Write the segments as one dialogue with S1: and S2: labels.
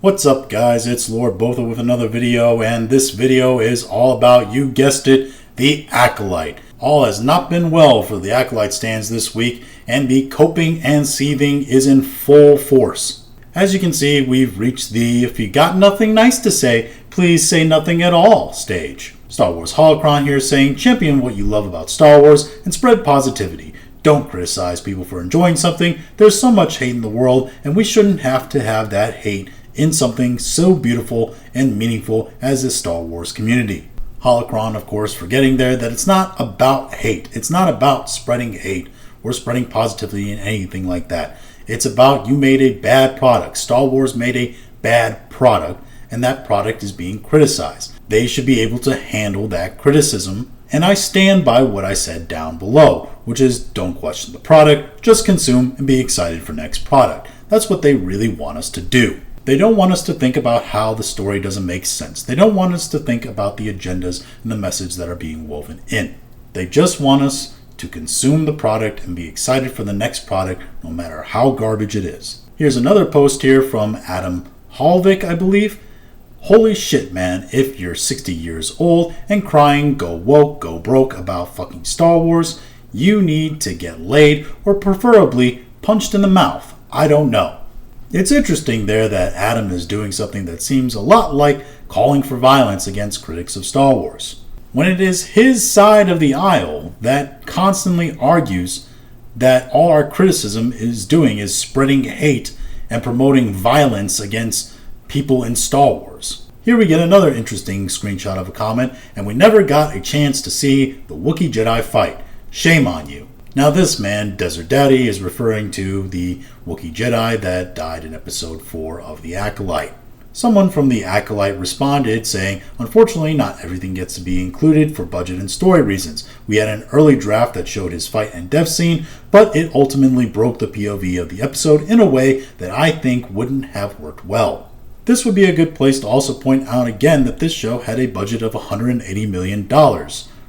S1: What's up guys, it's Lord Botha with another video, and this video is all about, you guessed it, the Acolyte. All has not been well for the Acolyte stands this week, and the coping and seething is in full force. As you can see, we've reached the "if you got nothing nice to say, please say nothing at all" stage. Star Wars Holocron here saying, champion what you love about Star Wars and spread positivity. Don't criticize people for enjoying something. There's so much hate in the world, and we shouldn't have to have that hate in something so beautiful and meaningful as the Star Wars community. Holocron, of course, forgetting there that it's not about hate. It's not about spreading hate or spreading positivity in anything like that. It's about, you made a bad product. Star Wars made a bad product, and that product is being criticized. They should be able to handle that criticism, and I stand by what I said down below, which is don't question the product, just consume and be excited for next product. That's what they really want us to do. They don't want us to think about how the story doesn't make sense. They don't want us to think about the agendas and the message that are being woven in. They just want us to consume the product and be excited for the next product, no matter how garbage it is. Here's another post here from Halvik, I believe. Holy shit, man, if you're 60 years old and crying go woke, go broke about fucking Star Wars, you need to get laid or preferably punched in the mouth. I don't know. It's interesting there that Adam is doing something that seems a lot like calling for violence against critics of Star Wars, when it is his side of the aisle that constantly argues that all our criticism is doing is spreading hate and promoting violence against people in Star Wars. Here we get another interesting screenshot of a comment, and we never got a chance to see the Wookie Jedi fight. Shame on you. Now this man, Desert Daddy, is referring to the Wookie Jedi that died in episode 4 of the Acolyte. Someone from the Acolyte responded saying, unfortunately not everything gets to be included for budget and story reasons. We had an early draft that showed his fight and death scene, but it ultimately broke the POV of the episode in a way that I think wouldn't have worked well. This would be a good place to also point out again that this show had a budget of $180 million,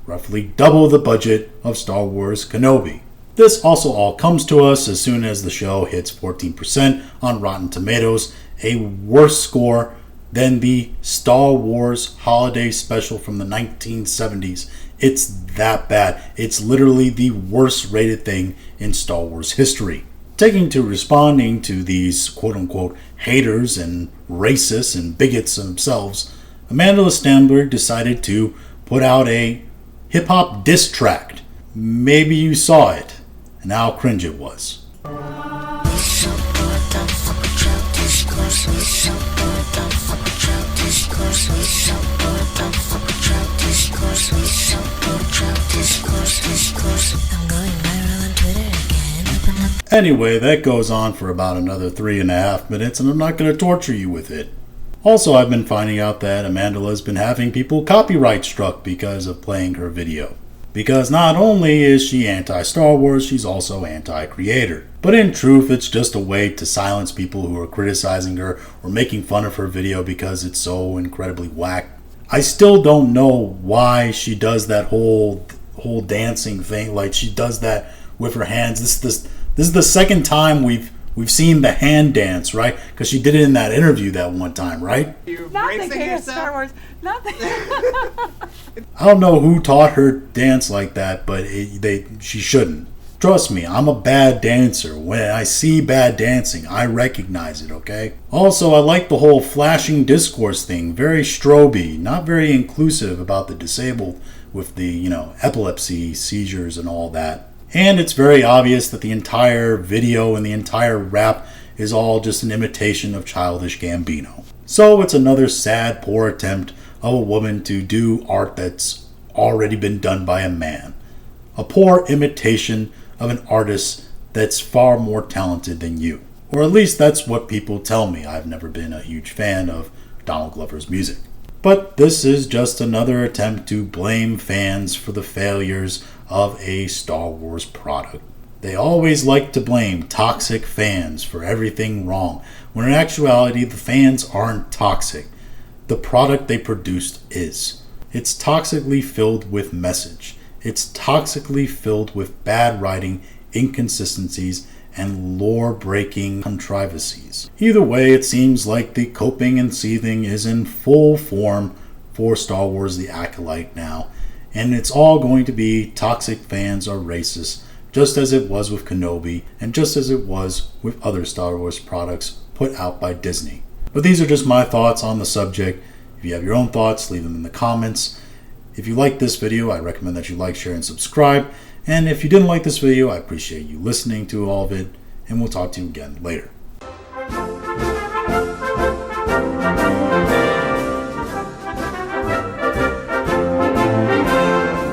S1: roughly double the budget of Star Wars Kenobi. This also all comes to us as soon as the show hits 14% on Rotten Tomatoes, a worse score than the Star Wars holiday special from the 1970s. It's that bad. It's literally the worst rated thing in Star Wars history. Taking to responding to these quote-unquote haters and racists and bigots themselves, Amanda Stenberg decided to put out a hip-hop diss track. Maybe you saw it, and how cringe it was. Anyway, that goes on for about another 3.5 minutes, and I'm not going to torture you with it. Also, I've been finding out that Amanda has been having people copyright struck because of playing her video. Because not only is she anti-Star Wars, she's also anti-creator. But in truth, it's just a way to silence people who are criticizing her or making fun of her video because it's so incredibly whack. I still don't know why she does that whole dancing thing. Like, she does that with her hands. This is the second time we've seen the hand dance, right? Because she did it in that interview that one time, right?
S2: Not the king of Star Wars. Not the.
S1: I don't know who taught her dance like that, but she shouldn't. Trust me, I'm a bad dancer. When I see bad dancing, I recognize it, okay? Also, I like the whole flashing discourse thing. Very stroby, not very inclusive about the disabled with the, epilepsy, seizures, and all that. And it's very obvious that the entire video and the entire rap is all just an imitation of Childish Gambino. So it's another sad, poor attempt of a woman to do art that's already been done by a man. A poor imitation of an artist that's far more talented than you. Or at least that's what people tell me. I've never been a huge fan of Donald Glover's music. But this is just another attempt to blame fans for the failures of a Star Wars product. They always like to blame toxic fans for everything wrong, when in actuality the fans aren't toxic. The product they produced is. It's toxically filled with message. It's toxically filled with bad writing, inconsistencies, and lore-breaking contrivances. Either way, it seems like the coping and seething is in full form for Star Wars The Acolyte now, and it's all going to be toxic fans or racists, just as it was with Kenobi, and just as it was with other Star Wars products put out by Disney. But these are just my thoughts on the subject. If you have your own thoughts, leave them in the comments. If you like this video, I recommend that you like, share, and subscribe. And if you didn't like this video, I appreciate you listening to all of it, and we'll talk to you again later.